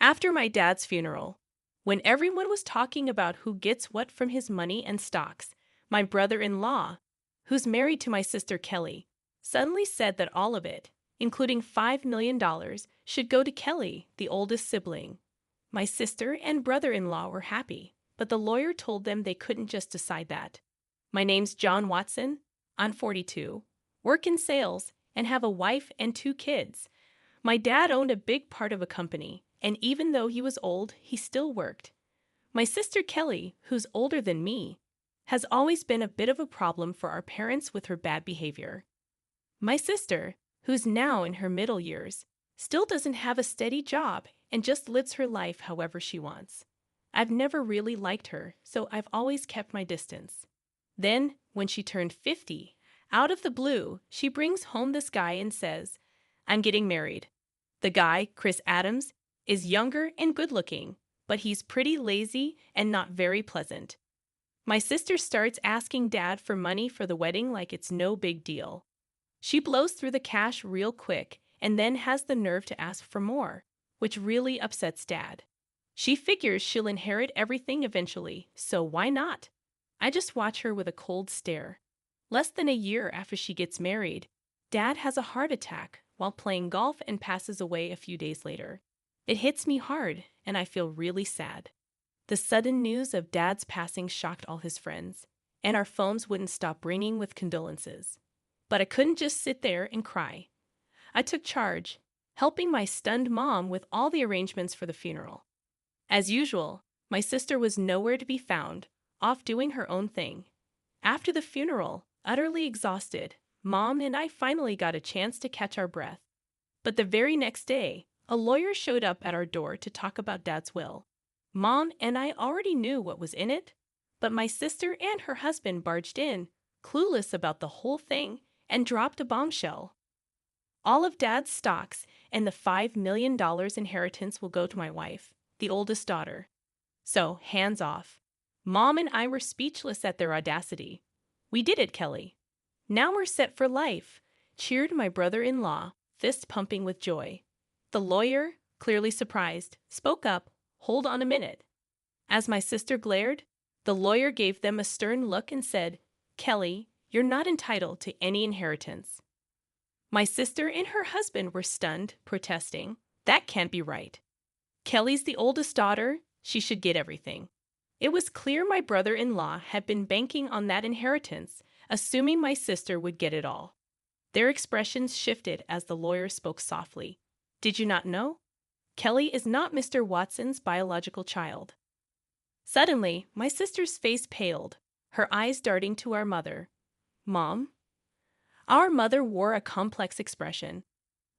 After my dad's funeral, when everyone was talking about who gets what from his money and stocks, my brother-in-law, who's married to my sister Kelly, suddenly said that all of it, including $5 million, should go to Kelly, the oldest sibling. My sister and brother-in-law were happy, but the lawyer told them they couldn't just decide that. My name's John Watson. I'm 42, work in sales, and have a wife and 2 kids. My dad owned a big part of a company, and even though he was old, he still worked. My sister Kelly, who's older than me, has always been a bit of a problem for our parents with her bad behavior. My sister, who's now in her middle years, still doesn't have a steady job and just lives her life however she wants. I've never really liked her, so I've always kept my distance. Then, when she turned 50, out of the blue, she brings home this guy and says, "I'm getting married." The guy, Chris Adams, is younger and good-looking, but he's pretty lazy and not very pleasant. My sister starts asking Dad for money for the wedding like it's no big deal. She blows through the cash real quick and then has the nerve to ask for more, which really upsets Dad. She figures she'll inherit everything eventually, so why not? I just watch her with a cold stare. Less than a year after she gets married, Dad has a heart attack while playing golf and passes away a few days later. It hits me hard, and I feel really sad. The sudden news of Dad's passing shocked all his friends, and our phones wouldn't stop ringing with condolences. But I couldn't just sit there and cry. I took charge, helping my stunned mom with all the arrangements for the funeral. As usual, my sister was nowhere to be found, off doing her own thing. After the funeral, utterly exhausted, Mom and I finally got a chance to catch our breath. But the very next day, a lawyer showed up at our door to talk about Dad's will. Mom and I already knew what was in it, but my sister and her husband barged in, clueless about the whole thing, and dropped a bombshell. All of Dad's stocks and the $5 million inheritance will go to my wife, the oldest daughter. So, hands off. Mom and I were speechless at their audacity. "We did it, Kelly. Now we're set for life," cheered my brother-in-law, fist pumping with joy. The lawyer, clearly surprised, spoke up, "Hold on a minute." As my sister glared, the lawyer gave them a stern look and said, "Kelly, you're not entitled to any inheritance." My sister and her husband were stunned, protesting, "That can't be right. Kelly's the oldest daughter, she should get everything." It was clear my brother-in-law had been banking on that inheritance, assuming my sister would get it all. Their expressions shifted as the lawyer spoke softly. "Did you not know? Kelly is not Mr. Watson's biological child." Suddenly, my sister's face paled, her eyes darting to our mother. "Mom?" Our mother wore a complex expression.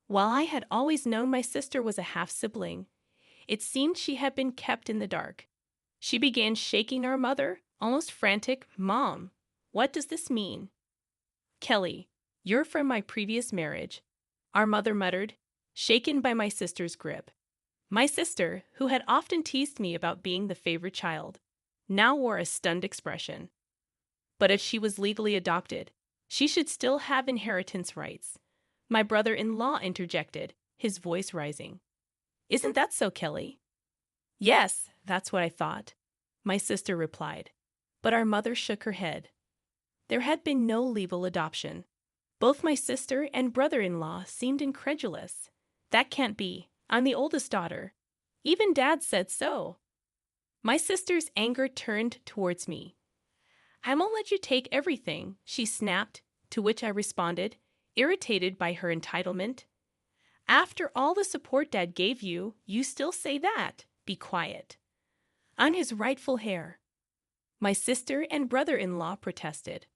While I had always known my sister was a half-sibling, it seemed she had been kept in the dark. She began shaking our mother, almost frantic. "Mom, what does this mean?" "Kelly, you're from my previous marriage," our mother muttered, shaken by my sister's grip. My sister, who had often teased me about being the favorite child, now wore a stunned expression. But if she was legally adopted, she should still have inheritance rights. My brother-in-law interjected, his voice rising. "Isn't that so, Kelly?" "Yes, that's what I thought," my sister replied. But our mother shook her head. There had been no legal adoption. Both my sister and brother-in-law seemed incredulous. "That can't be. I'm the oldest daughter. Even Dad said so." My sister's anger turned towards me. "I won't let you take everything," she snapped, to which I responded, irritated by her entitlement. "After all the support Dad gave you, you still say that. Be quiet." "I'm his rightful heir." My sister and brother-in-law protested.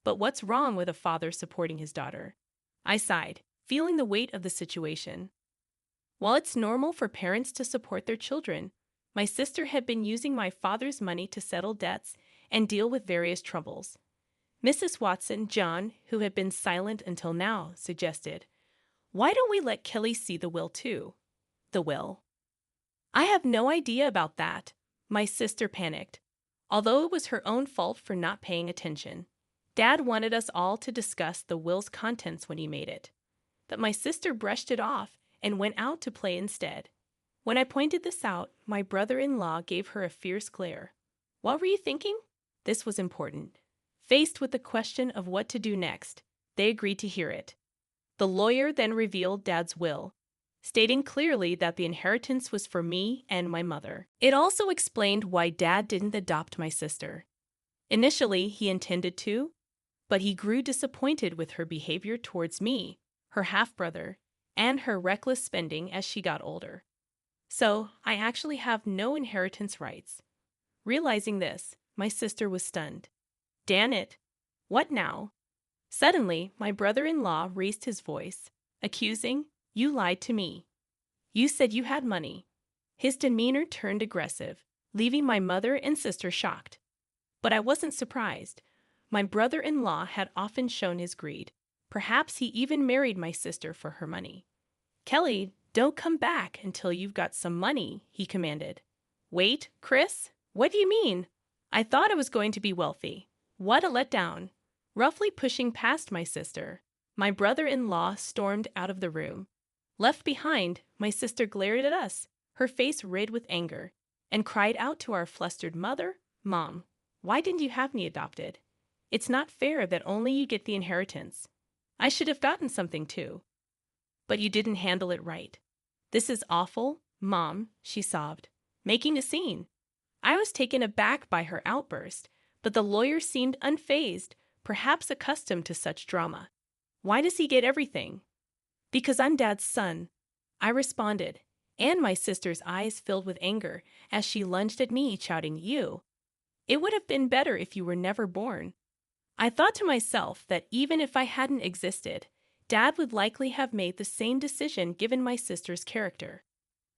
But what's wrong with a father supporting his daughter? I sighed, feeling the weight of the situation. While it's normal for parents to support their children, my sister had been using my father's money to settle debts and deal with various troubles. Mrs. Watson, John, who had been silent until now, suggested, "Why don't we let Kelly see the will too?" "The will?" "I have no idea about that," my sister panicked, although it was her own fault for not paying attention. Dad wanted us all to discuss the will's contents when he made it. But my sister brushed it off and went out to play instead. When I pointed this out, my brother-in-law gave her a fierce glare. What were you thinking? This was important. Faced with the question of what to do next, they agreed to hear it. The lawyer then revealed Dad's will, stating clearly that the inheritance was for me and my mother. It also explained why Dad didn't adopt my sister. Initially, he intended to, but he grew disappointed with her behavior towards me, her half-brother, and her reckless spending as she got older. So, I actually have no inheritance rights. Realizing this, my sister was stunned. "Damn it! What now?" Suddenly, my brother-in-law raised his voice, accusing, "You lied to me. You said you had money." His demeanor turned aggressive, leaving my mother and sister shocked. But I wasn't surprised. My brother-in-law had often shown his greed. Perhaps he even married my sister for her money. "Kelly, don't come back until you've got some money," he commanded. "Wait, Chris? What do you mean? I thought I was going to be wealthy. What a letdown." Roughly pushing past my sister, my brother-in-law stormed out of the room. Left behind, my sister glared at us, her face red with anger, and cried out to our flustered mother, "Mom, why didn't you have me adopted? It's not fair that only you get the inheritance. I should have gotten something too. But you didn't handle it right. This is awful, Mom," she sobbed, making a scene. I was taken aback by her outburst, but the lawyer seemed unfazed, perhaps accustomed to such drama. "Why does he get everything?" "Because I'm Dad's son," I responded, and my sister's eyes filled with anger as she lunged at me, shouting, "You! It would have been better if you were never born." I thought to myself that even if I hadn't existed, Dad would likely have made the same decision given my sister's character.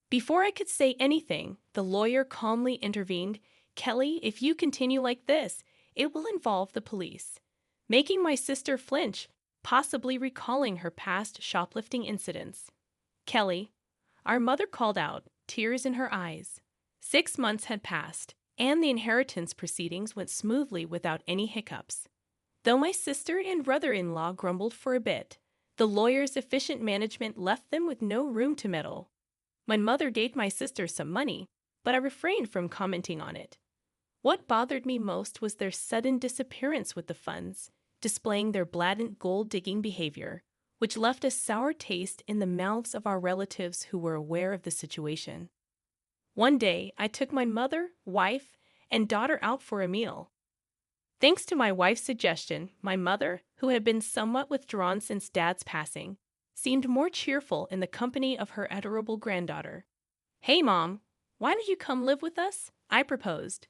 Before I could say anything, the lawyer calmly intervened. "Kelly, if you continue like this, it will involve the police," making my sister flinch, possibly recalling her past shoplifting incidents. "Kelly," our mother called out, tears in her eyes. 6 months had passed, and the inheritance proceedings went smoothly without any hiccups. Though my sister and brother-in-law grumbled for a bit, the lawyer's efficient management left them with no room to meddle. My mother gave my sister some money, but I refrained from commenting on it. What bothered me most was their sudden disappearance with the funds, displaying their blatant gold-digging behavior, which left a sour taste in the mouths of our relatives who were aware of the situation. One day, I took my mother, wife, and daughter out for a meal. Thanks to my wife's suggestion, my mother, who had been somewhat withdrawn since Dad's passing, seemed more cheerful in the company of her adorable granddaughter. "Hey, Mom, why don't you come live with us?" I proposed.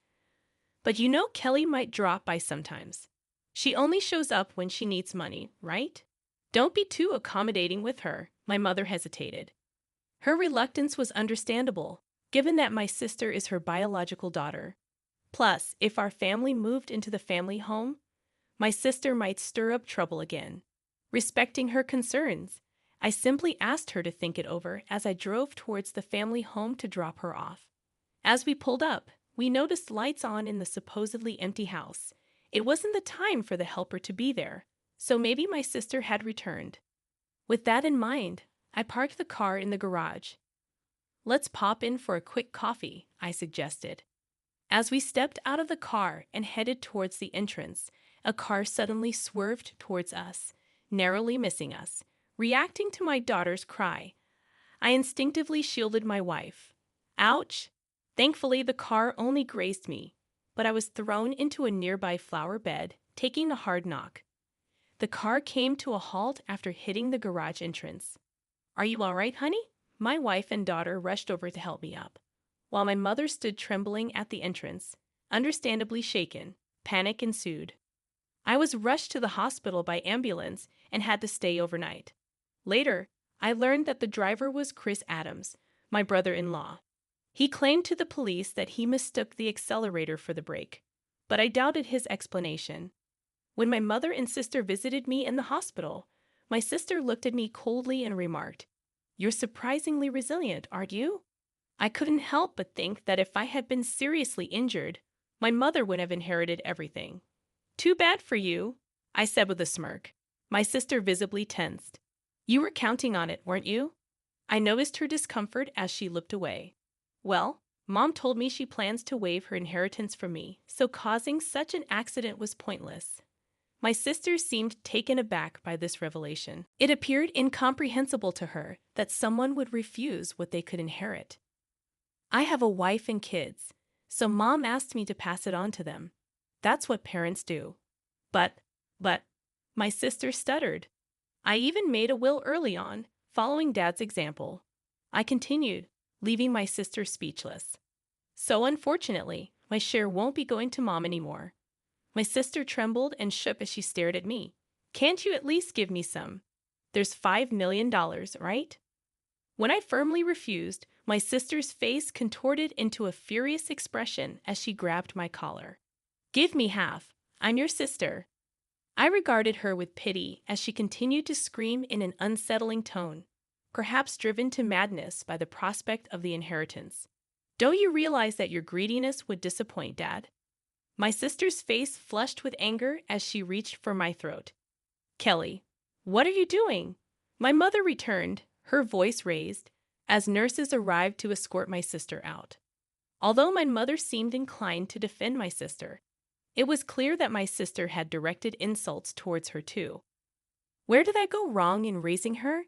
"But you know Kelly might drop by sometimes. She only shows up when she needs money, right? Don't be too accommodating with her," my mother hesitated. Her reluctance was understandable, given that my sister is her biological daughter. Plus, if our family moved into the family home, my sister might stir up trouble again. Respecting her concerns, I simply asked her to think it over as I drove towards the family home to drop her off. As we pulled up, we noticed lights on in the supposedly empty house. It wasn't the time for the helper to be there, so maybe my sister had returned. With that in mind, I parked the car in the garage. "Let's pop in for a quick coffee," I suggested. As we stepped out of the car and headed towards the entrance, a car suddenly swerved towards us, narrowly missing us. Reacting to my daughter's cry, I instinctively shielded my wife. Ouch! Thankfully, the car only grazed me, but I was thrown into a nearby flower bed, taking a hard knock. The car came to a halt after hitting the garage entrance. "Are you all right, honey?" My wife and daughter rushed over to help me up, while my mother stood trembling at the entrance, understandably shaken. Panic ensued. I was rushed to the hospital by ambulance and had to stay overnight. Later, I learned that the driver was Chris Adams, my brother-in-law. He claimed to the police that he mistook the accelerator for the brake, but I doubted his explanation. When my mother and sister visited me in the hospital, my sister looked at me coldly and remarked, "You're surprisingly resilient, aren't you?" I couldn't help but think that if I had been seriously injured, my mother would have inherited everything. "Too bad for you," I said with a smirk. My sister visibly tensed. "You were counting on it, weren't you?" I noticed her discomfort as she looked away. Well, Mom told me she plans to waive her inheritance from me, so causing such an accident was pointless. My sister seemed taken aback by this revelation. It appeared incomprehensible to her that someone would refuse what they could inherit. I have a wife and kids, so Mom asked me to pass it on to them. That's what parents do. But, my sister stuttered. I even made a will early on, following Dad's example. I continued, leaving my sister speechless. So unfortunately, my share won't be going to Mom anymore. My sister trembled and shook as she stared at me. Can't you at least give me some? There's $5 million, right? When I firmly refused, my sister's face contorted into a furious expression as she grabbed my collar. Give me half. I'm your sister. I regarded her with pity as she continued to scream in an unsettling tone, perhaps driven to madness by the prospect of the inheritance. Don't you realize that your greediness would disappoint, Dad? My sister's face flushed with anger as she reached for my throat. Kelly, what are you doing? My mother returned, her voice raised, as nurses arrived to escort my sister out. Although my mother seemed inclined to defend my sister, it was clear that my sister had directed insults towards her too. Where did I go wrong in raising her?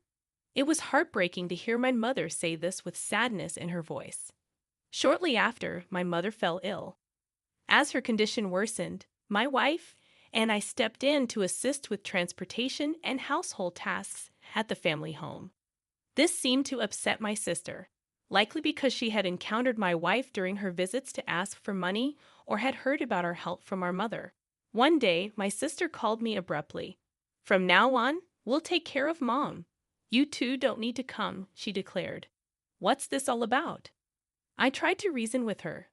It was heartbreaking to hear my mother say this with sadness in her voice. Shortly after, my mother fell ill. As her condition worsened, my wife and I stepped in to assist with transportation and household tasks at the family home. This seemed to upset my sister, likely because she had encountered my wife during her visits to ask for money or had heard about our help from our mother. One day, my sister called me abruptly. From now on, we'll take care of Mom. You two don't need to come, she declared. What's this all about? I tried to reason with her,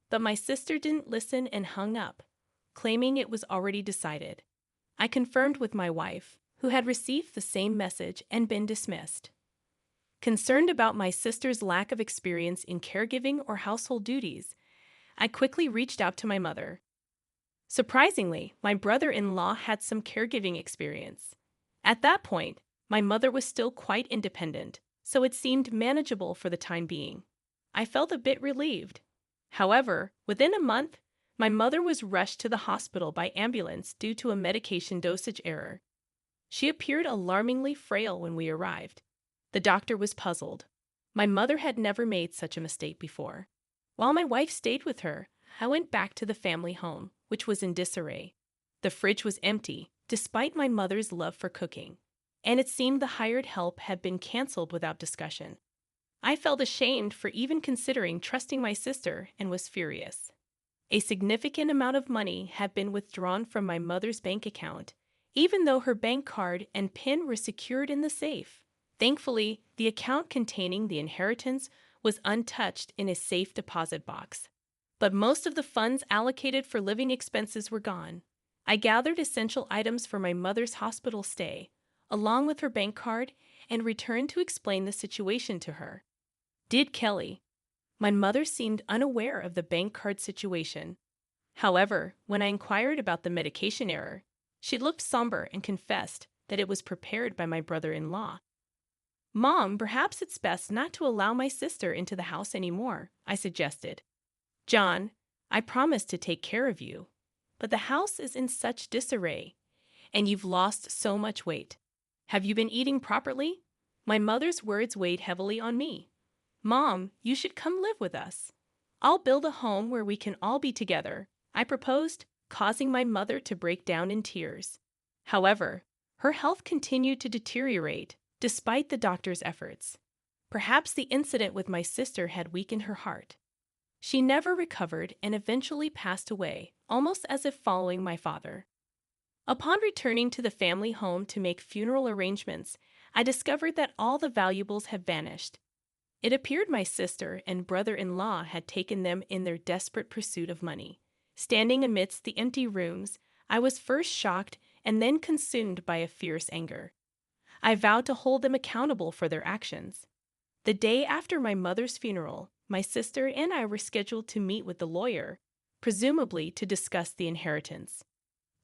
but my sister didn't listen and hung up, claiming it was already decided. I confirmed with my wife, who had received the same message and been dismissed. Concerned about my sister's lack of experience in caregiving or household duties, I quickly reached out to my mother. Surprisingly, my brother-in-law had some caregiving experience. At that point, my mother was still quite independent, so it seemed manageable for the time being. I felt a bit relieved. However, within a month, my mother was rushed to the hospital by ambulance due to a medication dosage error. She appeared alarmingly frail when we arrived. The doctor was puzzled. My mother had never made such a mistake before. While my wife stayed with her, I went back to the family home, which was in disarray. The fridge was empty, despite my mother's love for cooking, and it seemed the hired help had been canceled without discussion. I felt ashamed for even considering trusting my sister and was furious. A significant amount of money had been withdrawn from my mother's bank account, even though her bank card and PIN were secured in the safe. Thankfully, the account containing the inheritance was untouched in a safe deposit box. But most of the funds allocated for living expenses were gone. I gathered essential items for my mother's hospital stay, along with her bank card, and returned to explain the situation to her. Did Kelly? My mother seemed unaware of the bank card situation. However, when I inquired about the medication error, she looked somber and confessed that it was prepared by my brother-in-law. Mom, perhaps it's best not to allow my sister into the house anymore, I suggested. John, I promised to take care of you, but the house is in such disarray, and you've lost so much weight. Have you been eating properly? My mother's words weighed heavily on me. Mom, you should come live with us. I'll build a home where we can all be together, I proposed, causing my mother to break down in tears. However, her health continued to deteriorate despite the doctor's efforts. Perhaps the incident with my sister had weakened her heart. She never recovered and eventually passed away, almost as if following my father. Upon returning to the family home to make funeral arrangements, I discovered that all the valuables had vanished. It appeared my sister and brother-in-law had taken them in their desperate pursuit of money. Standing amidst the empty rooms, I was first shocked and then consumed by a fierce anger. I vowed to hold them accountable for their actions. The day after my mother's funeral, my sister and I were scheduled to meet with the lawyer, presumably to discuss the inheritance.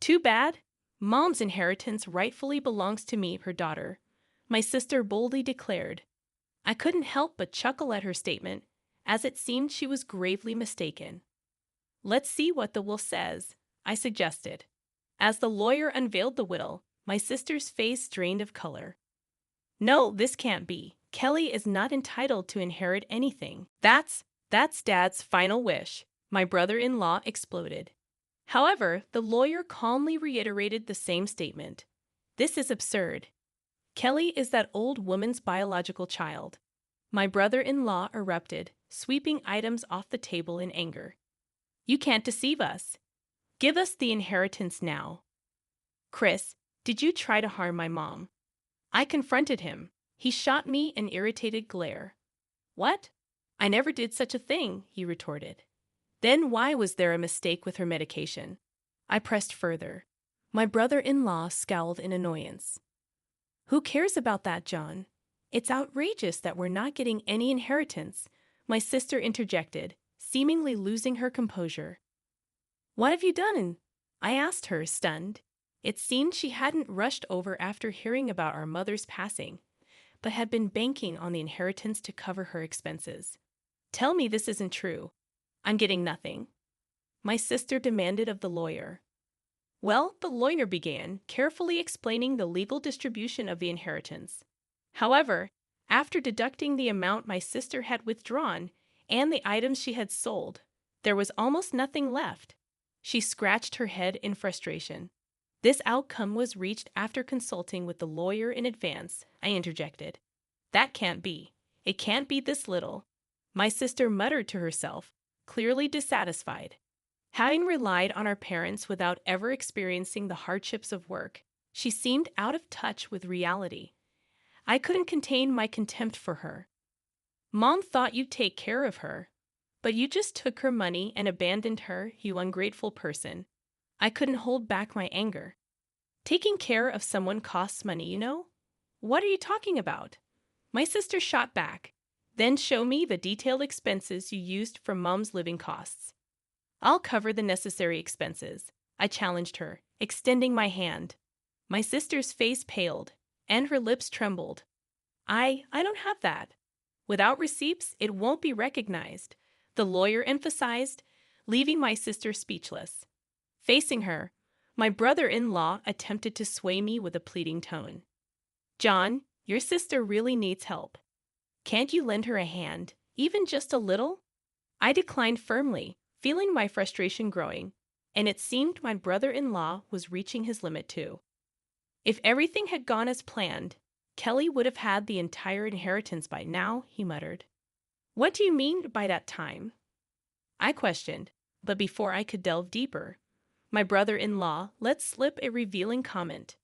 Too bad. Mom's inheritance rightfully belongs to me, her daughter, my sister boldly declared. I couldn't help but chuckle at her statement, as it seemed she was gravely mistaken. Let's see what the will says, I suggested. As the lawyer unveiled the will, my sister's face drained of color. No, this can't be. Kelly is not entitled to inherit anything. That's Dad's final wish, my brother-in-law exploded. However, the lawyer calmly reiterated the same statement. This is absurd. Kelly is that old woman's biological child. My brother-in-law erupted, sweeping items off the table in anger. You can't deceive us. Give us the inheritance now. Chris, did you try to harm my mom? I confronted him. He shot me an irritated glare. What? I never did such a thing, he retorted. Then why was there a mistake with her medication? I pressed further. My brother-in-law scowled in annoyance. Who cares about that, John? It's outrageous that we're not getting any inheritance, my sister interjected, seemingly losing her composure. What have you done? I asked her, stunned. It seemed she hadn't rushed over after hearing about our mother's passing, but had been banking on the inheritance to cover her expenses. Tell me this isn't true. I'm getting nothing. My sister demanded of the lawyer. Well, the lawyer began, carefully explaining the legal distribution of the inheritance. However, after deducting the amount my sister had withdrawn and the items she had sold, there was almost nothing left. She scratched her head in frustration. This outcome was reached after consulting with the lawyer in advance, I interjected. That can't be. It can't be this little. My sister muttered to herself, clearly dissatisfied. Having relied on our parents without ever experiencing the hardships of work, she seemed out of touch with reality. I couldn't contain my contempt for her. Mom thought you'd take care of her, but you just took her money and abandoned her, you ungrateful person. I couldn't hold back my anger. Taking care of someone costs money, you know? What are you talking about? My sister shot back. Then show me the detailed expenses you used for Mom's living costs. I'll cover the necessary expenses, I challenged her, extending my hand. My sister's face paled, and her lips trembled. I don't have that. Without receipts, it won't be recognized, the lawyer emphasized, leaving my sister speechless. Facing her, my brother-in-law attempted to sway me with a pleading tone. John, your sister really needs help. Can't you lend her a hand, even just a little? I declined firmly, feeling my frustration growing, and it seemed my brother-in-law was reaching his limit too. If everything had gone as planned, Kelly would have had the entire inheritance by now, he muttered. What do you mean by that time? I questioned, but before I could delve deeper, my brother-in-law let slip a revealing comment.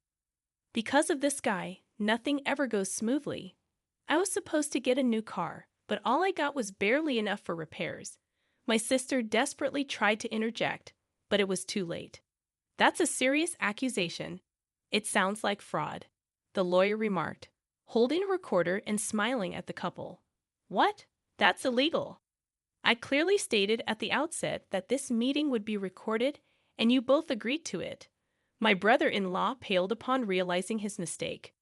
Because of this guy, nothing ever goes smoothly. I was supposed to get a new car, but all I got was barely enough for repairs. My sister desperately tried to interject, but it was too late. That's a serious accusation. It sounds like fraud, the lawyer remarked, holding a recorder and smiling at the couple. What? That's illegal. I clearly stated at the outset that this meeting would be recorded, and you both agreed to it. My brother-in-law paled upon realizing his mistake.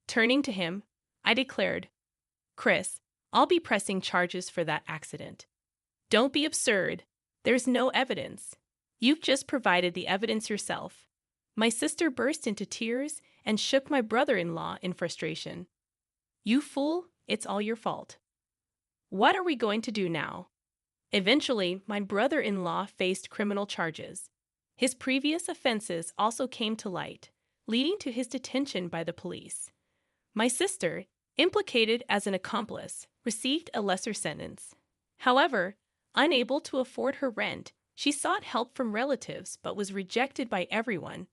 Turning to him, I declared, Chris, I'll be pressing charges for that accident. Don't be absurd. There's no evidence. You've just provided the evidence yourself. My sister burst into tears and shook my brother-in-law in frustration. You fool, it's all your fault. What are we going to do now? Eventually, my brother-in-law faced criminal charges. His previous offenses also came to light, leading to his detention by the police. My sister, implicated as an accomplice, received a lesser sentence. However, unable to afford her rent, she sought help from relatives but was rejected by everyone.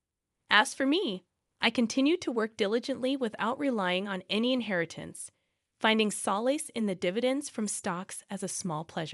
As for me, I continued to work diligently without relying on any inheritance, finding solace in the dividends from stocks as a small pleasure.